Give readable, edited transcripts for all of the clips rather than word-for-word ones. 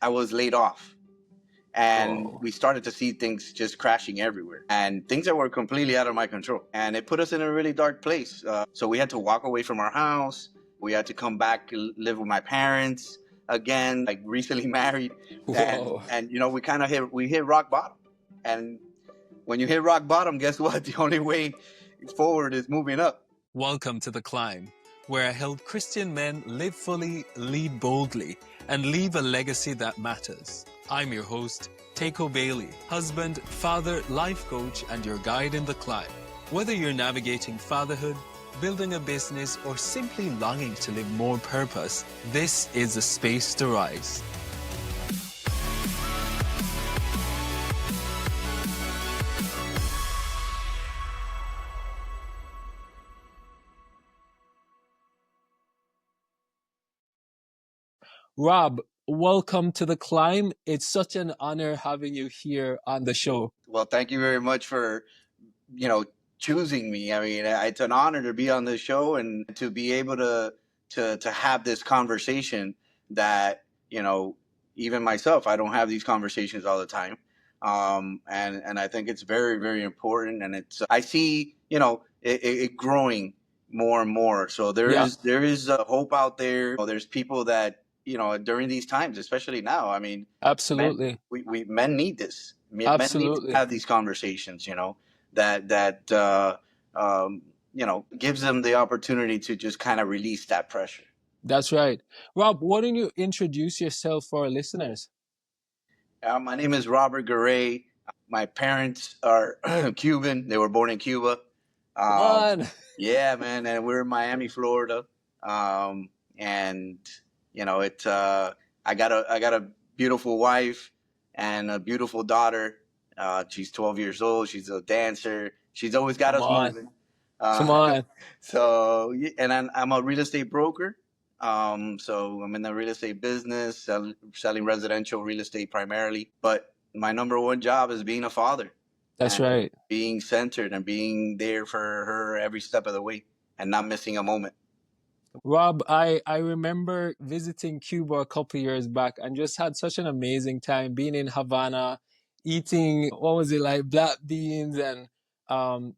I was laid off. And Whoa. we started to see things just crashing everywhere and things that were completely out of my control. And it put us in a really dark place. So we had to walk away from our house. We had to come back, live with my parents again, like recently married. Whoa. And you know, we hit rock bottom. And when you hit rock bottom, guess what? The only way forward is moving up. Welcome to The Climb, where I help Christian men live fully, lead boldly, and leave a legacy that matters. I'm your host, Teko Bailey, husband, father, life coach, and your guide in the climb. Whether you're navigating fatherhood, building a business, or simply longing to live more purpose, this is a space to rise. Rob, welcome to The Climb. It's such an honor having you here on the show. Well, thank you very much for, choosing me. I mean, it's an honor to be on this show and to be able to have this conversation that, even myself, I don't have these conversations all the time. And I think it's very, very important. And I see, it growing more and more. So there is hope out there. There's people that, during these times, especially now, I mean, Absolutely. men need this. Men need to Absolutely. have these conversations, that gives them the opportunity to just kind of release that pressure. That's right. Rob, why don't you introduce yourself for our listeners? My name is Robert Garay. My parents are Cuban. They were born in Cuba. Come on. Yeah, man, and we're in Miami, Florida. And it's I got a beautiful wife and a beautiful daughter. She's 12 years old. She's a dancer. She's always got Come us on. moving. Come on. So, and I'm a real estate broker. So I'm in the real estate business, selling residential real estate primarily. But my number one job is being a father. That's and right. Being centered and being there for her every step of the way and not missing a moment. Rob, I remember visiting Cuba a couple years back and just had such an amazing time being in Havana, eating, what was it, like black beans and was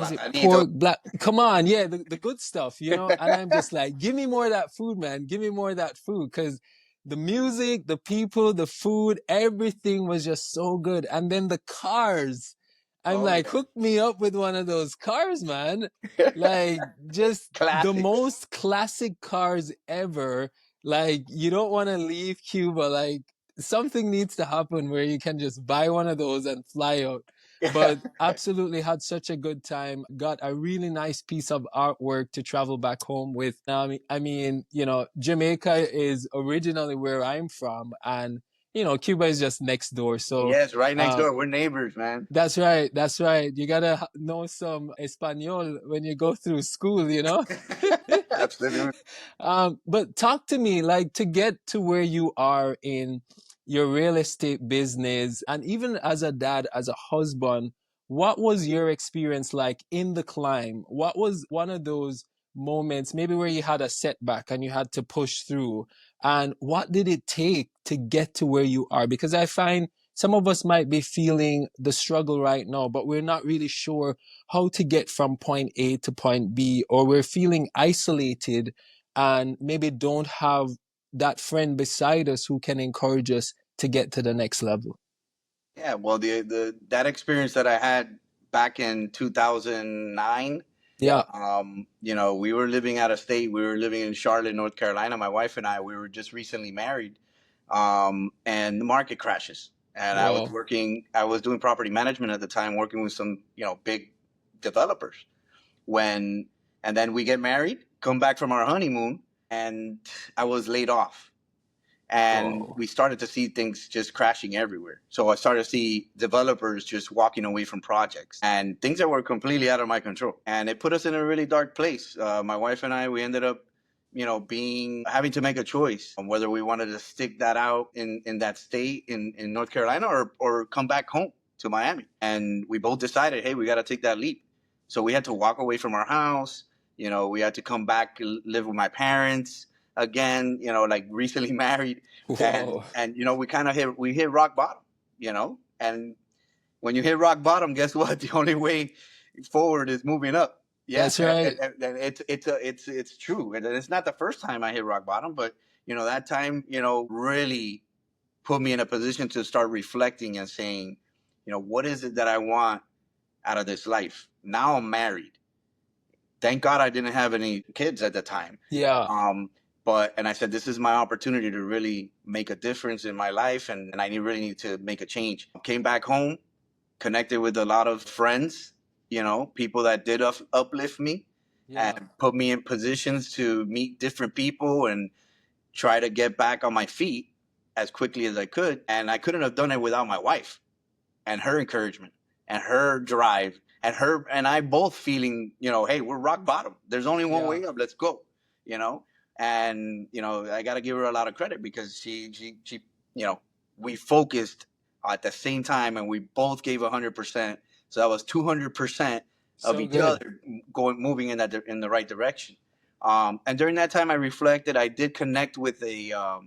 it pork, black? Come on, yeah, the good stuff, And I'm just like, give me more of that food, man. Give me more of that food. Because the music, the people, the food, everything was just so good. And then the cars. I'm hook me up with one of those cars, man. Like, just the most classic cars ever. Like, you don't want to leave Cuba. Like, something needs to happen where you can just buy one of those and fly out. But absolutely had such a good time. Got a really nice piece of artwork to travel back home with. I mean, Jamaica is originally where I'm from, and Cuba is just next door. So yes, right next door. We're neighbors, man. That's right. That's right. You gotta know some Espanol when you go through school, Absolutely. But talk to me, like, to get to where you are in your real estate business, and even as a dad, as a husband, what was your experience like in the climb? What was one of those moments, maybe where you had a setback and you had to push through? And what did it take to get to where you are? Because I find some of us might be feeling the struggle right now, but we're not really sure how to get from point A to point B, or we're feeling isolated and maybe don't have that friend beside us who can encourage us to get to the next level. Yeah, well, that experience that I had back in 2009. Yeah. We were living out of state. We were living in Charlotte, North Carolina. My wife and I, we were just recently married. And the market crashes. And Whoa. I was doing property management at the time, working with some, big developers. And then we get married, come back from our honeymoon, and I was laid off. And Whoa. we started to see things just crashing everywhere. So I started to see developers just walking away from projects and things that were completely out of my control. And it put us in a really dark place. My wife and I, we ended up, having to make a choice on whether we wanted to stick that out in that state in North Carolina or come back home to Miami. And we both decided, hey, we got to take that leap. So we had to walk away from our house. We had to come back, live with my parents again, like recently married, Whoa. and we hit rock bottom, and when you hit rock bottom, guess what? The only way forward is moving up. Yeah, That's right. and it's true, and it's not the first time I hit rock bottom, but that time really put me in a position to start reflecting and saying, what is it that I want out of this life? Now I'm married. Thank God I didn't have any kids at the time. Yeah. And I said, this is my opportunity to really make a difference in my life, and I really need to make a change. Came back home, connected with a lot of friends, people that did uplift me Yeah. and put me in positions to meet different people and try to get back on my feet as quickly as I could. And I couldn't have done it without my wife and her encouragement and her drive and her and I both feeling, hey, we're rock bottom. There's only one way up. Let's go, you know. And I got to give her a lot of credit because she we focused at the same time and we both gave 100%. So that was 200% of So each good. other moving in the right direction. And during that time, I reflected. I did connect with a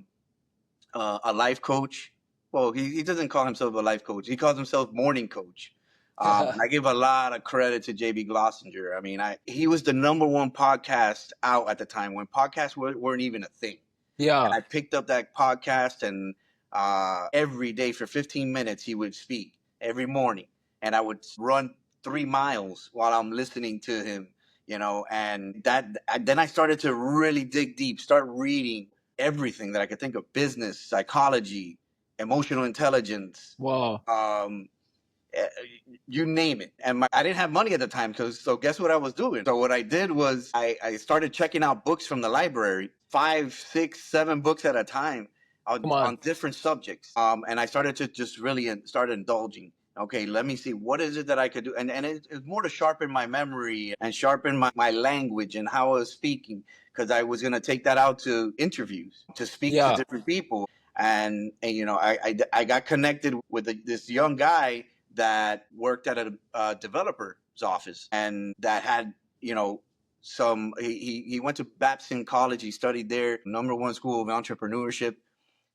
life coach. Well, he doesn't call himself a life coach. He calls himself morning coach. And I give a lot of credit to JB Glossinger. I mean, he was the number one podcast out at the time when podcasts weren't even a thing. Yeah. And I picked up that podcast, and every day for 15 minutes he would speak every morning, and I would run 3 miles while I'm listening to him. And then I started to really dig deep, start reading everything that I could think of: business, psychology, emotional intelligence, Wow. eh, you name it. And I didn't have money at the time, so guess what I was doing? So what I did was I started checking out books from the library, 5, 6, 7 books at a time on different subjects. And I started to just really start indulging. Okay, let me see, what is it that I could do? And it's more to sharpen my memory and sharpen my language and how I was speaking, because I was going to take that out to interviews, to speak to different people. And I got connected with this young guy that worked at a developer's office, and that had he went to Babson College. He studied there, number one school of entrepreneurship.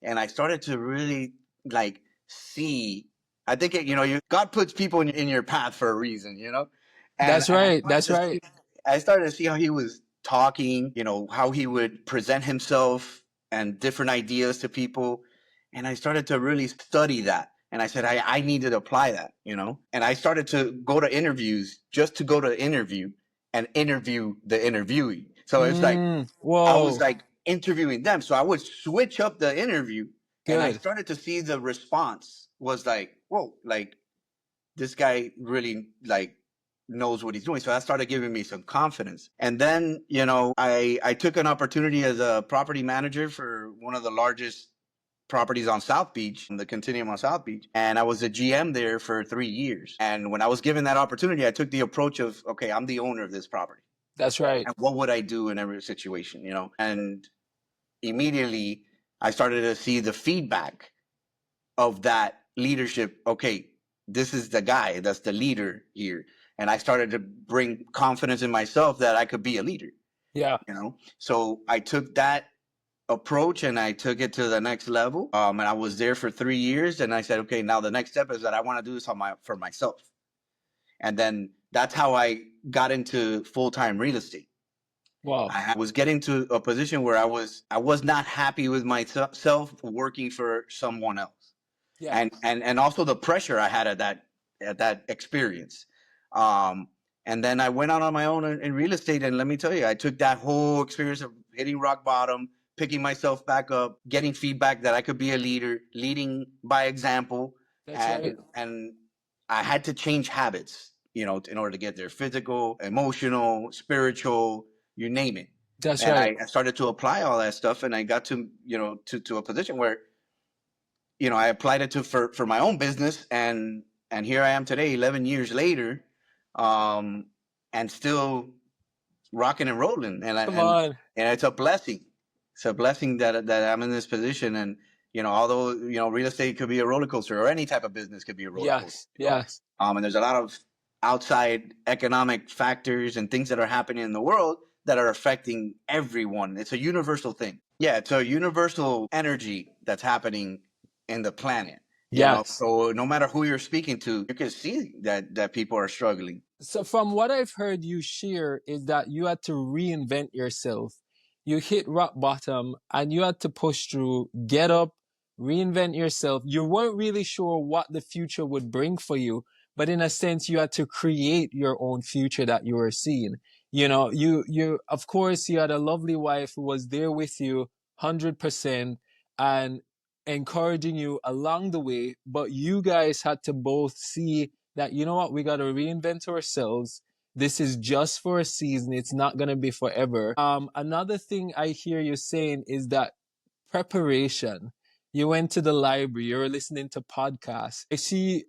And I started to really see. I think God puts people in your path for a reason, and That's right. That's right. I started to see how he was talking, how he would present himself and different ideas to people. And I started to really study that. And I said, I needed to apply that, And I started to go to interviews just to go to interview and interview the interviewee. So it's like I was Whoa. like interviewing them. So I would switch up the interview, and I Good. started to see the response was like, whoa, like this guy really knows what he's doing. So that started giving me some confidence. And then, I took an opportunity as a property manager for one of the largest properties on South Beach, the Continuum on South Beach. And I was a GM there for 3 years. And when I was given that opportunity, I took the approach of, okay, I'm the owner of this property. That's right. And what would I do in every situation, And immediately I started to see the feedback of that leadership. Okay, this is the guy that's the leader here. And I started to bring confidence in myself that I could be a leader. Yeah. So I took that approach and I took it to the next level. And I was there for 3 years, and I said, okay, now the next step is that I want to do this for myself. And then that's how I got into full-time real estate. Wow. I was getting to a position where I was not happy with myself working for someone else. Yeah. And also the pressure I had at that experience. And then I went out on my own in real estate, and let me tell you, I took that whole experience of hitting rock bottom, picking myself back up, getting feedback that I could be a leader, leading by example. That's right. And I had to change habits, in order to get there: physical, emotional, spiritual, you name it. That's And right. I started to apply all that stuff, and I got to to a position where I applied it for my own business, and here I am today, 11 years later, and still rocking and rolling, Come on. and it's a blessing. It's a blessing that I'm in this position, and although real estate could be a roller coaster, or any type of business could be a roller coaster. Yes. Yes. And there's a lot of outside economic factors and things that are happening in the world that are affecting everyone. It's a universal thing. Yeah, it's a universal energy that's happening in the planet. Yes. So no matter who you're speaking to, you can see that people are struggling. So from what I've heard you share is that you had to reinvent yourself. You hit rock bottom and you had to push through, get up, reinvent yourself. You weren't really sure what the future would bring for you, but in a sense you had to create your own future that you were seeing. You of course you had a lovely wife who was there with you 100% and encouraging you along the way, but you guys had to both see that, you know what, we got to reinvent ourselves. This is just for a season. It's not going to be forever. Another thing I hear you saying is that preparation. You went to the library, you were listening to podcasts. I see,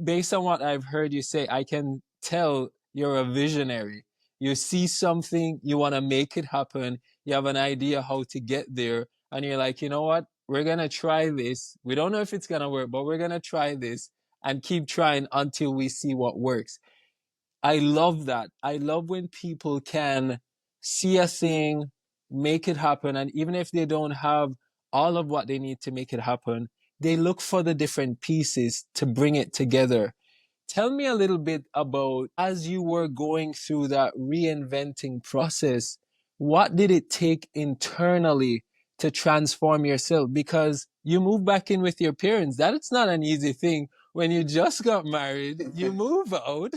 based on what I've heard you say, I can tell you're a visionary. You see something, you want to make it happen, you have an idea how to get there, and you're like, you know what? We're going to try this. We don't know if it's going to work, but we're going to try this and keep trying until we see what works. I love that. I love when people can see a thing, make it happen, and even if they don't have all of what they need to make it happen, they look for the different pieces to bring it together. Tell me a little bit about, as you were going through that reinventing process, what did it take internally to transform yourself? Because you move back in with your parents. That's not an easy thing. When you just got married, you move out.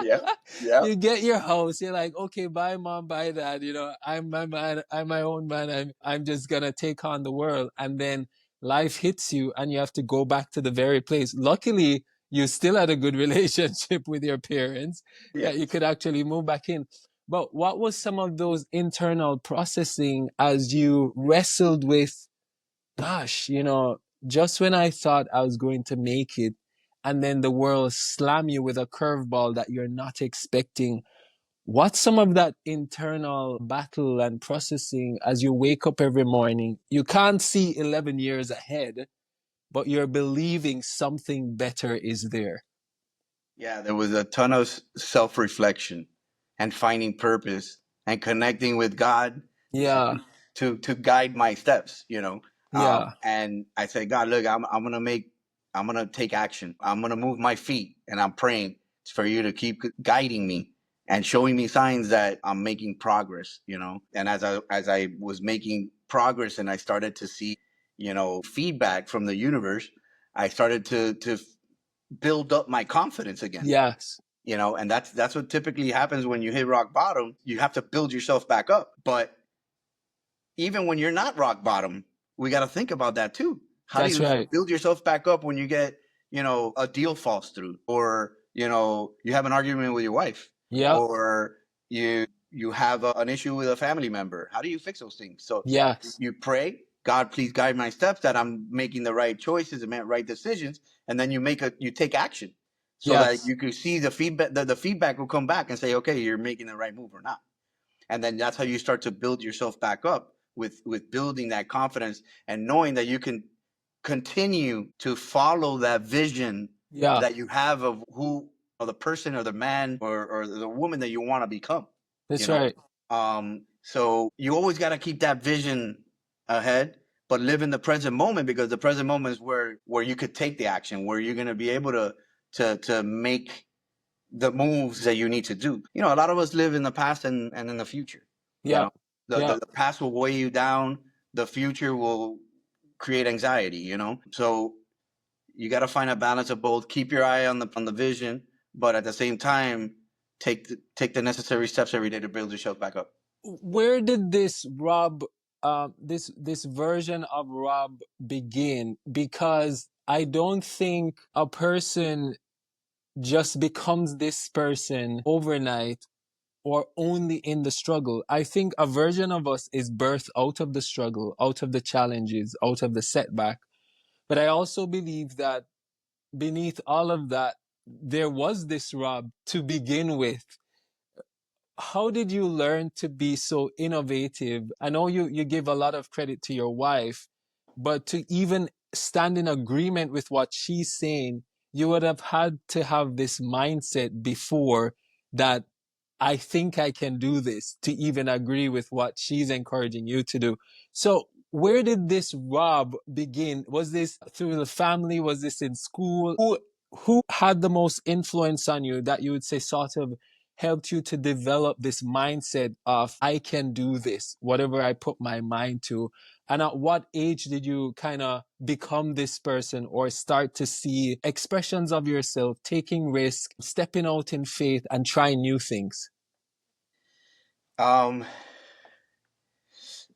Yeah, yeah, You get your house. You're like, okay, bye, mom, bye, dad. I'm my man. I'm my own man. I'm just gonna take on the world. And then life hits you, and you have to go back to the very place. Luckily, you still had a good relationship with your parents yeah. that you could actually move back in. But what was some of those internal processing as you wrestled with, gosh, just when I thought I was going to make it, and then the world slam you with a curveball that you're not expecting. What's some of that internal battle and processing as you wake up every morning? You can't see 11 years ahead, but you're believing something better is there. Yeah, there was a ton of self reflection and finding purpose and connecting with God Yeah, to guide my steps. yeah, And I said, God, look, I'm gonna take action. I'm gonna move my feet, and I'm praying for you to keep guiding me and showing me signs that I'm making progress. And as I was making progress, and I started to see, feedback from the universe, I started to build up my confidence again. yes, And that's what typically happens when you hit rock bottom. You have to build yourself back up. But even when you're not rock bottom, we got to think about that too. How do that's you right. build yourself back up when you get, a deal falls through, or you have an argument with your wife, Yep, or you have an issue with a family member? How do you fix those things? So yes, you pray, God, please guide my steps, that I'm making the right choices and right decisions, and then you take action, so that yes, you can see the feedback. The feedback will come back and say, okay, you're making the right move or not. And then that's how you start to build yourself back up, with building that confidence and knowing that you can continue to follow that vision yeah, that you have of who, or the person or the man, or the woman that you want to become. you that's know right. so you always got to keep that vision ahead, but live in the present moment, because the present moment is where you could take the action, where you're going to be able to make the moves that you need to do. A lot of us live in the past and in the future. You Yeah, know, the, yeah. the, the past will weigh you down. The future will create anxiety. So you got to find a balance of both. Keep your eye on the vision, but at the same time, take the necessary steps every day to build yourself back up. Where did this Rob, this version of Rob begin? Because I don't think a person just becomes this person overnight or only in the struggle. I think a version of us is birthed out of the struggle, out of the challenges, out of the setback. But I also believe that beneath all of that, there was this Rob to begin with. How did you learn to be so innovative? I know you give a lot of credit to your wife, but to even stand in agreement with what she's saying, you would have had to have this mindset before that I think I can do this, to even agree with what she's encouraging you to do. So where did this Rob begin? Was this through the family? Was this in school? Who had the most influence on you that you would say sort of helped you to develop this mindset of I can do this, whatever I put my mind to? And at what age did you kind of become this person or start to see expressions of yourself, taking risks, stepping out in faith and trying new things? Um,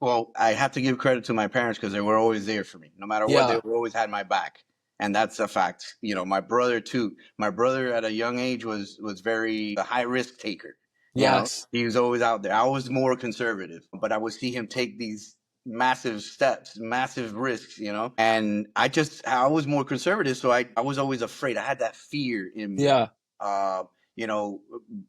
well, I have to give credit to my parents because they were always there for me. No matter what, they Yeah. always had my back. And that's a fact. My brother too. My brother at a young age was very a high risk taker. Yes. He was always out there. I was more conservative, but I would see him take these massive steps, massive risks, and I was more conservative, so I was always afraid. I had that fear in me. Yeah. Uh, you know,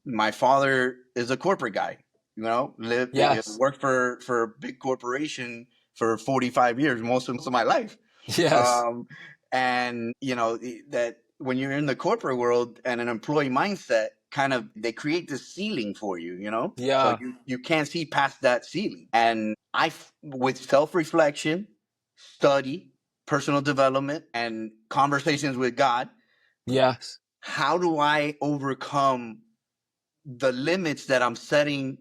my father is a corporate guy, Yes. worked for a big corporation for 45 years, most of my life. Yes. Um, and that when you're in the corporate world and an employee mindset, kind of they create this ceiling for you, so Yeah. you can't see past that ceiling. And with self-reflection, study, personal development, and conversations with God, Yes. how do I overcome the limits that I'm setting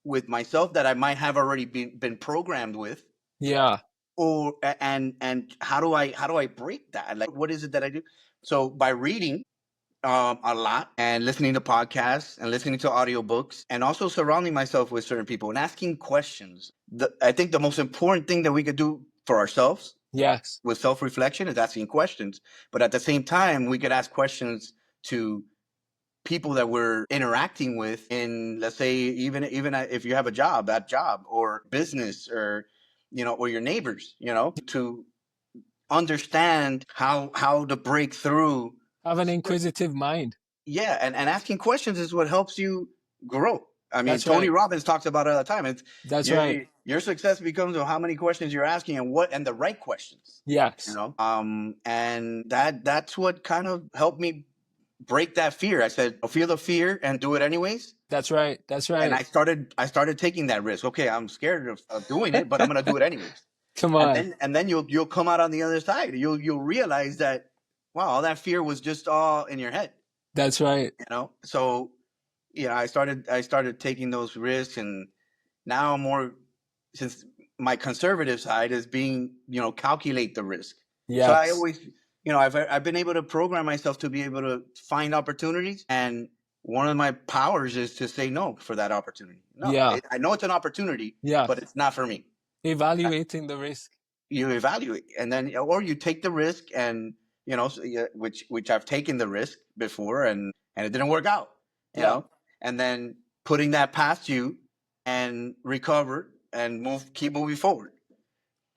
with myself that I might have already been programmed with, Yeah. or and how do I break that? Like, what is it that I do? So by reading a lot and listening to podcasts and listening to audiobooks and also surrounding myself with certain people and asking questions. I think the most important thing that we could do for ourselves Yes. with self-reflection is asking questions, but at the same time we could ask questions to people that we're interacting with in, let's say, even if you have a job, that job or business, or your neighbors, to understand how to break through. Have an inquisitive mind. Yeah, and asking questions is what helps you grow. I mean, That's Tony right. Robbins talks about it all the time. It's That's right. your success becomes on how many questions you're asking and the right questions. Yes. And that's what kind of helped me break that fear. I said, I'll feel the fear and do it anyways. That's right. That's And right. I started taking that risk. Okay, I'm scared of doing it, but I'm gonna do it anyways. Come And on. then you'll come out on the other side. You'll realize that, wow, all that fear was just all in your head. That's right. So I started taking those risks, and now I'm more, since my conservative side is being, calculate the risk. So I Yes. always, I've been able to program myself to be able to find opportunities, and one of my powers is to say no for that opportunity. No, Yeah. I know it's an opportunity, Yeah. but it's not for me. Evaluating the risk. You evaluate, and then, or you take the risk, and which I've taken the risk before, and it didn't work out, you Yeah. know and then putting that past you and recover and keep moving forward.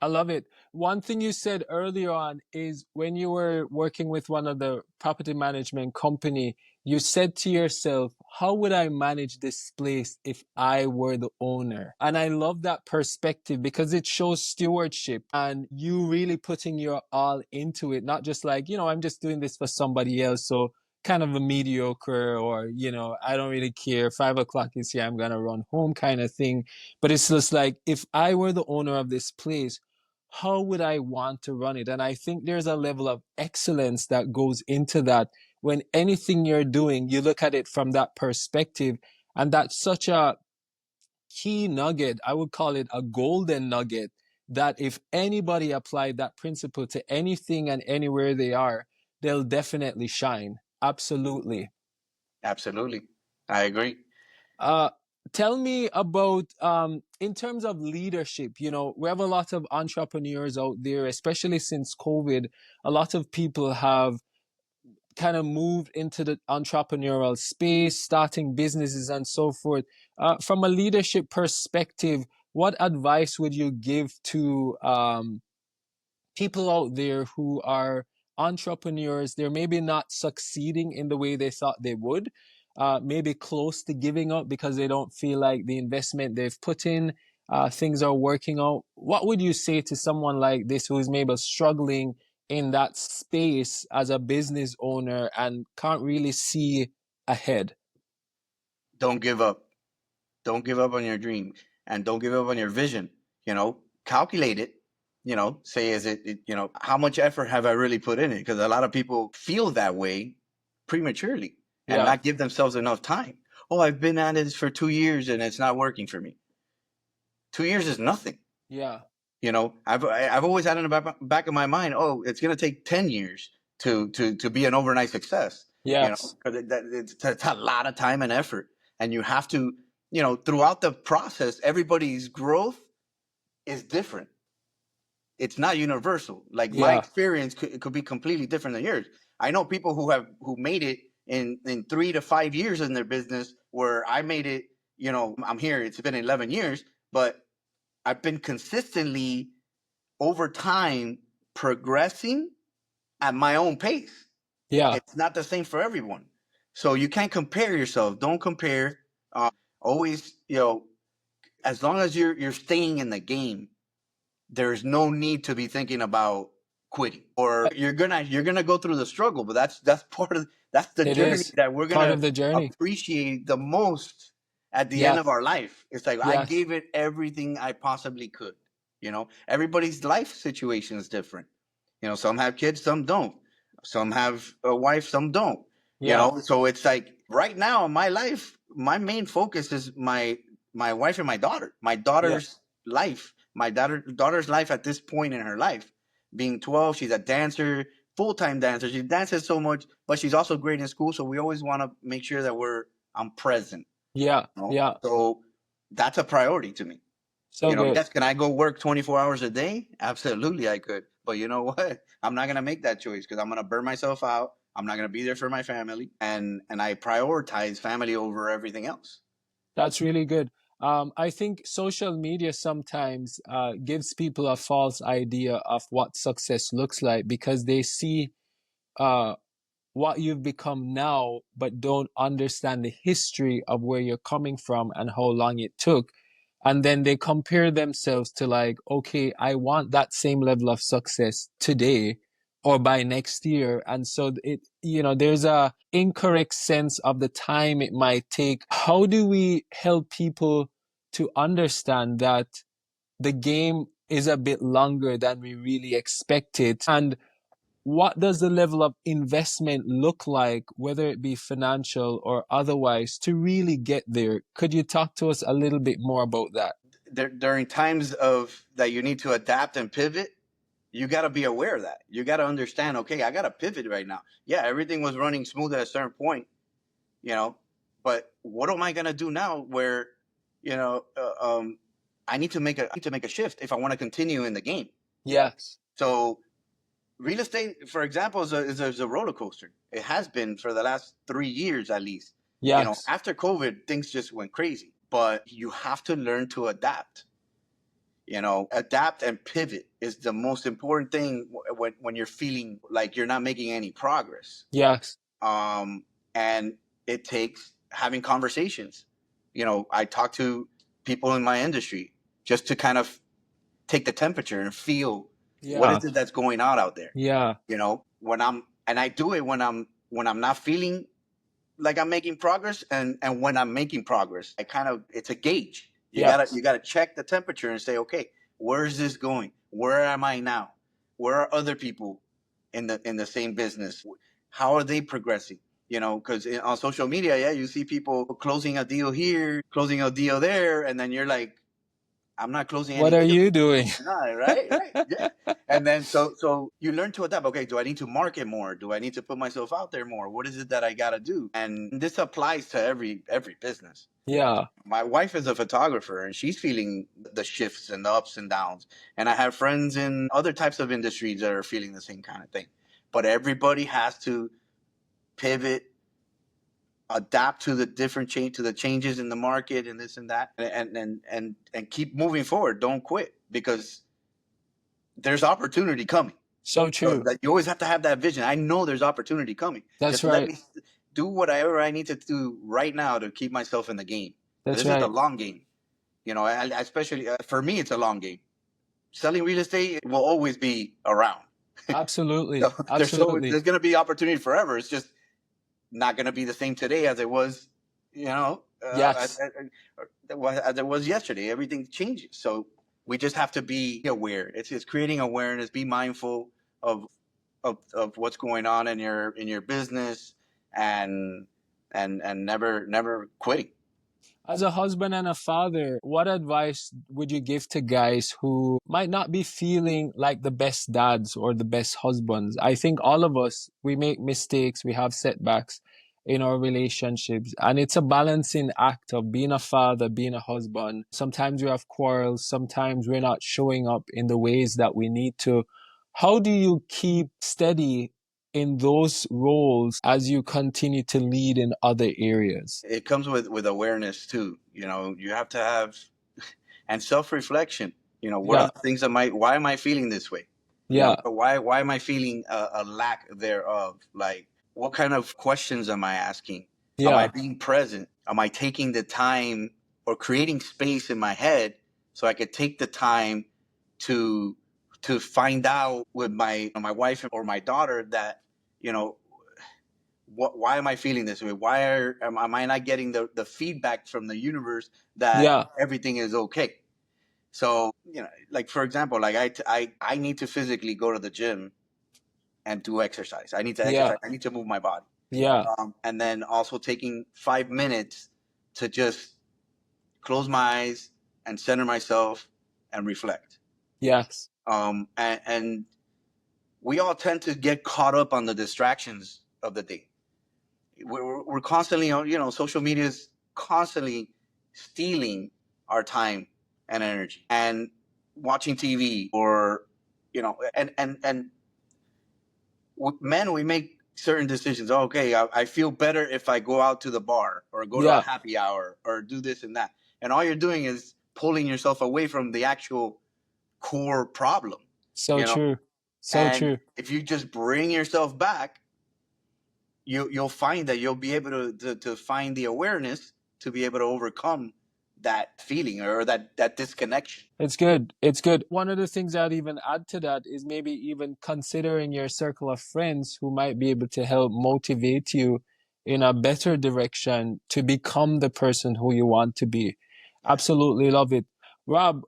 I love it. One thing you said earlier on is when you were working with one of the property management company, you said to yourself, how would I manage this place if I were the owner? And I love that perspective because it shows stewardship and you really putting your all into it, not just like, I'm just doing this for somebody else. So kind of a mediocre or, I don't really care. 5 o'clock is here. I'm going to run home kind of thing. But it's just like, if I were the owner of this place, how would I want to run it? And I think there's a level of excellence that goes into that. When anything you're doing, you look at it from that perspective. And that's such a key nugget. I would call it a golden nugget that if anybody applied that principle to anything and anywhere they are, they'll definitely shine. Absolutely. Absolutely, I agree. Uh, Tell me about in terms of leadership. We have a lot of entrepreneurs out there, especially since COVID. A lot of people have kind of moved into the entrepreneurial space, starting businesses and so forth. From a leadership perspective, what advice would you give to people out there who are entrepreneurs? They're maybe not succeeding in the way they thought they would, maybe close to giving up because they don't feel like the investment they've put in, things are working out. What would you say to someone like this who is maybe struggling in that space as a business owner and can't really see ahead? Don't give up. Don't give up on your dream, and don't give up on your vision. Calculate it, say, is it, how much effort have I really put in it? Because a lot of people feel that way prematurely and Yeah. not give themselves enough time. Oh, I've been at it for 2 years and it's not working for me. 2 years is nothing. Yeah. I've always had in the back of my mind, oh, it's going to take 10 years to be an overnight success. Yes. Because it's a lot of time and effort. And you have to, throughout the process, everybody's growth is different. It's not universal. Like my Yeah. experience could be completely different than yours. I know people who made it in 3 to 5 years in their business, where I made it. I'm here. It's been 11 years, but I've been consistently over time progressing at my own pace. Yeah. It's not the same for everyone, so you can't compare yourself. Don't compare. Always, as long as you're staying in the game, there's no need to be thinking about quitting, or you're gonna go through the struggle, but that's part of that's the It journey is that we're part gonna of the journey. appreciate the most at the end Yes. of our life. It's like I Yes. gave it everything I possibly could. Everybody's life situation is different. Some have kids, some don't. Some have a wife, some don't. Yeah. So it's like right now in my life, my main focus is my wife and my daughter. My Yeah. daughter's life, my daughter's life at this point in her life. Being 12, she's a dancer, full-time dancer. She dances so much, but she's also great in school. So we always want to make sure that I'm present. Yeah. Yeah. So that's a priority to me. So good. Yes, can I go work 24 hours a day? Absolutely, I could. But you know what? I'm not gonna make that choice because I'm gonna burn myself out. I'm not gonna be there for my family, and I prioritize family over everything else. That's really good. I think social media sometimes gives people a false idea of what success looks like because they see uh, what you've become now, but don't understand the history of where you're coming from and how long it took. And then they compare themselves to like, okay, I want that same level of success today or by next year. And so there's a incorrect sense of the time it might take. How do we help people to understand that the game is a bit longer than we really expected? And what does the level of investment look like, whether it be financial or otherwise, to really get there? Could you talk to us a little bit more about that? During times of that you need to adapt and pivot, you got to be aware of that. You got to understand, okay, I got to pivot right now. Yeah, everything was running smooth at a certain point, you know, but what am I going to do now where, you know, I need to make a shift if I want to continue in the game. Yes. So real estate, for example, is a roller coaster. It has been for the last 3 years at least. Yes. After COVID, things just went crazy. But you have to learn to adapt. Adapt and pivot is the most important thing when you're feeling like you're not making any progress. Yes. And it takes having conversations. I talk to people in my industry just to kind of take the temperature and feel what Yeah. is it that's going on out there. Yeah. And I do it when I'm not feeling like I'm making progress, and when I'm making progress, it's a gauge. Yes. You gotta check the temperature and say, okay, where is this going? Where am I now? Where are other people in the same business? How are they progressing? Because on social media, yeah, you see people closing a deal here, closing a deal there, and then you're like, I'm not closing What any are deals. you doing? Right, yeah. And then so you learn to adapt. Okay, do I need to market more? Do I need to put myself out there more? What is it that I gotta do? And this applies to every business. Yeah. My wife is a photographer, and she's feeling the shifts and the ups and downs. And I have friends in other types of industries that are feeling the same kind of thing. But everybody has to pivot, adapt to the changes in the market and this and that, and keep moving forward. Don't quit, because there's opportunity coming. So So true. that you always have to have that vision. I know there's opportunity coming. That's Just let right. me do whatever I need to do right now to keep myself in the game. That's This is the right. long game. Especially for me, it's a long game. Selling real estate will always be around. Absolutely. So Absolutely. there's going to be opportunity forever. It's just not going to be the same today as it was, Yes. as it was yesterday. Everything changes. So We just have to be aware. It's creating awareness. Be mindful of of what's going on in your business, and and never quitting. As a husband and a father, what advice would you give to guys who might not be feeling like the best dads or the best husbands? I think all of us, we make mistakes, we have setbacks in our relationships, and it's a balancing act of being a father, being a husband. Sometimes we have quarrels, sometimes we're not showing up in the ways that we need to. How do you keep steady in those roles as you continue to lead in other areas? It comes with awareness too. You have to have, and self reflection. What are Yeah, the things that might? Why am I feeling this way? yeah, Why am I feeling a lack thereof? Like, what kind of questions am I asking? Am I yeah, being present? Am I taking the time or creating space in my head so I could take the time to find out with my wife or my daughter that, you know why am I feeling this way? Am I not getting the feedback from the universe that yeah, everything is okay? So, like, for example, like I need to physically go to the gym and do exercise. I need to yeah, exercise. I need to move my body. yeah, And then also taking 5 minutes to just close my eyes and center myself and reflect. yes, And we all tend to get caught up on the distractions of the day. We're constantly on, social media is constantly stealing our time and energy, and watching TV, or, and men, we make certain decisions. Oh, okay, I feel better if I go out to the bar or go to a yeah. happy hour or do this and that. And all you're doing is pulling yourself away from the actual core problem, So you know? true. So And true. if you just bring yourself back, you'll find that you'll be able to find the awareness to be able to overcome that feeling or that disconnection. It's good. It's good. One of the things I'd even add to that is maybe even considering your circle of friends who might be able to help motivate you in a better direction to become the person who you want to be. Right. Absolutely love it. Rob,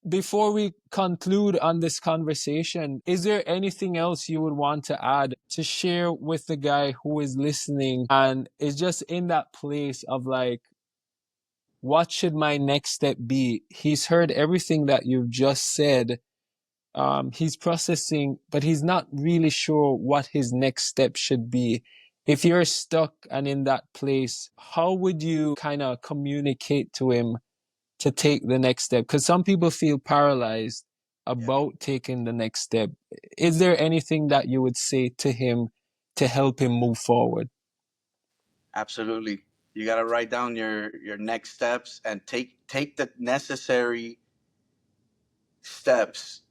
before we conclude on this conversation, is there anything else you would want to add to share with the guy who is listening and is just in that place of like, what should my next step be? He's heard everything that you've just said. He's processing, but he's not really sure what his next step should be. If you're stuck and in that place, how would you kind of communicate to him to take the next step? Because some people feel paralyzed Yeah, about taking the next step. Is there anything that you would say to him to help him move forward? absolutely. You got to write down your next steps and take the necessary steps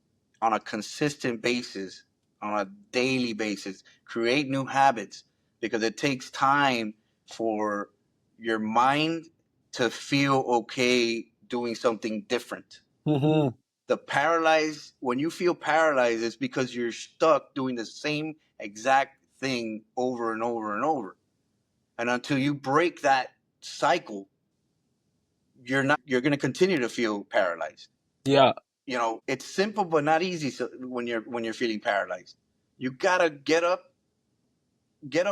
on a consistent basis, on a daily basis. Create new habits, because it takes time for your mind to feel okay doing something different. Mm-hmm. The paralyzed, when you feel paralyzed, it's because you're stuck doing the same exact thing over and over and over. And until you break that cycle, you're going to continue to feel paralyzed. Yeah, It's simple but not easy. So when you're feeling paralyzed, you got to get up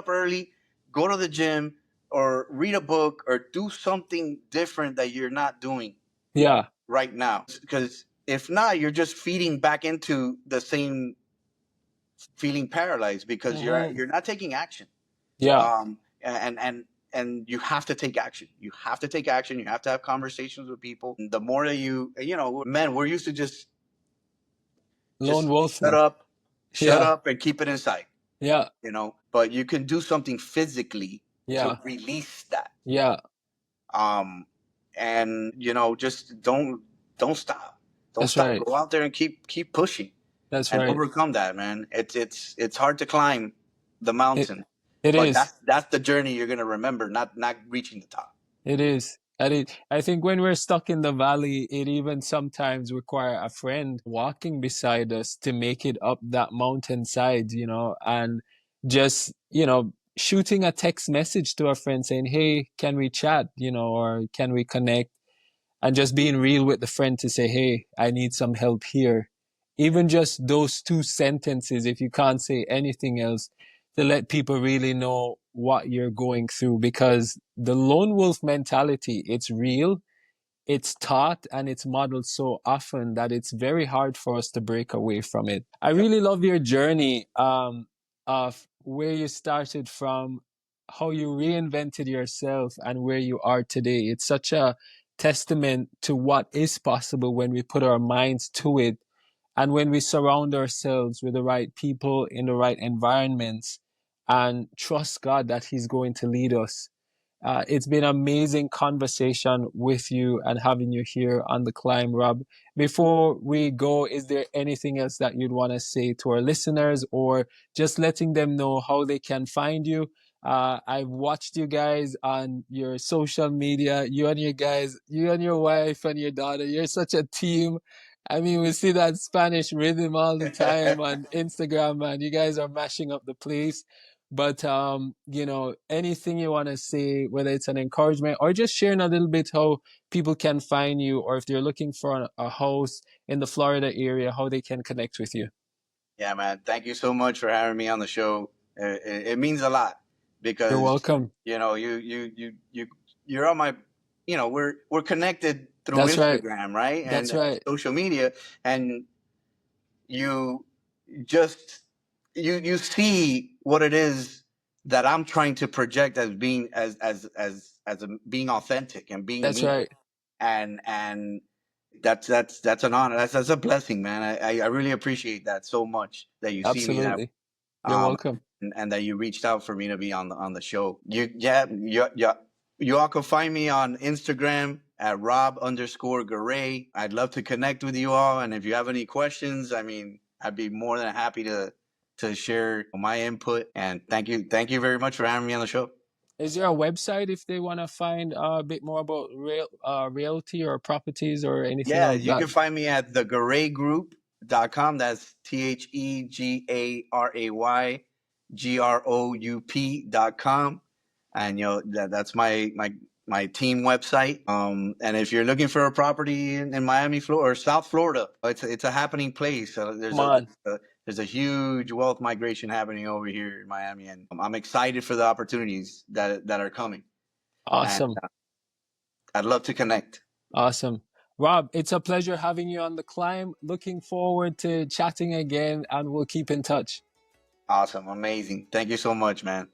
early, go to the gym, or read a book, or do something different that you're not doing yeah, right now. Because if not, you're just feeding back into the same feeling paralyzed, because mm-hmm. you're not taking action. Yeah. And you have to take action. You have to take action. You have to have conversations with people. The more that men, we're used to Lone just wolf, shut man. up, Yeah, and keep it inside. yeah, But you can do something physically to yeah, release that. yeah. um and just don't stop. Don't That's stop. right. Go out there and keep pushing That's and right. overcome that, man. It's hard to climb the It mountain, it but is. that's the journey you're going to remember, not reaching the top. It is. And I think when we're stuck in the valley, it even sometimes require a friend walking beside us to make it up that mountainside, and just, shooting a text message to a friend saying, "Hey, can we chat?" Or "Can we connect?" and just being real with the friend to say, hey, I need some help here. Even just those two sentences, if you can't say anything else, to let people really know what you're going through, because the lone wolf mentality, it's real, it's taught, and it's modeled so often that it's very hard for us to break away from it. I really love your journey of where you started from, how you reinvented yourself, and where you are today. It's such a testament to what is possible when we put our minds to it, and when we surround ourselves with the right people in the right environments and trust God that He's going to lead us. It's been an amazing conversation with you and having you here on The Climb, Rob. Before we go, is there anything else that you'd want to say to our listeners, or just letting them know how they can find you? I've watched you guys on your social media, you and your guys, you and your wife and your daughter. You're such a team. I mean, we see that Spanish rhythm all the time on Instagram, man. You guys are mashing up the place. But you know, anything you want to say, whether it's an encouragement or just sharing a little bit how people can find you, or if they're looking for a house in the Florida area, how they can connect with you. Yeah, man. Thank you so much for having me on the show. It means a lot You're because welcome. you're on my, we're connected through That's right. Instagram, right, and That's right. social media, and you just you see what it is that I'm trying to project as being being authentic and being That's me, right. and that's an honor. That's a blessing, man. I really appreciate that so much that you see me that Absolutely. You're um welcome. and that you reached out for me to be on the show. You all can find me on Instagram at Rob_Garay. I'd love to connect with you all, and if you have any questions, I mean, I'd be more than happy to share my input. And thank you very much for having me on the show. Is there a website if they want to find a bit more about realty or properties or anything Yeah, of you that? can find me at thegaraygroup.com. That's TheGarayGroup.com. And that's my team website. And if you're looking for a property in Miami, Florida, or South Florida, it's a happening place. Come on. There's a huge wealth migration happening over here in Miami, and I'm excited for the opportunities that are coming. And Awesome. I'd love to connect. Awesome. Rob, it's a pleasure having you on The Climb. Looking forward to chatting again, and we'll keep in touch. Awesome, amazing. Thank you so much, man.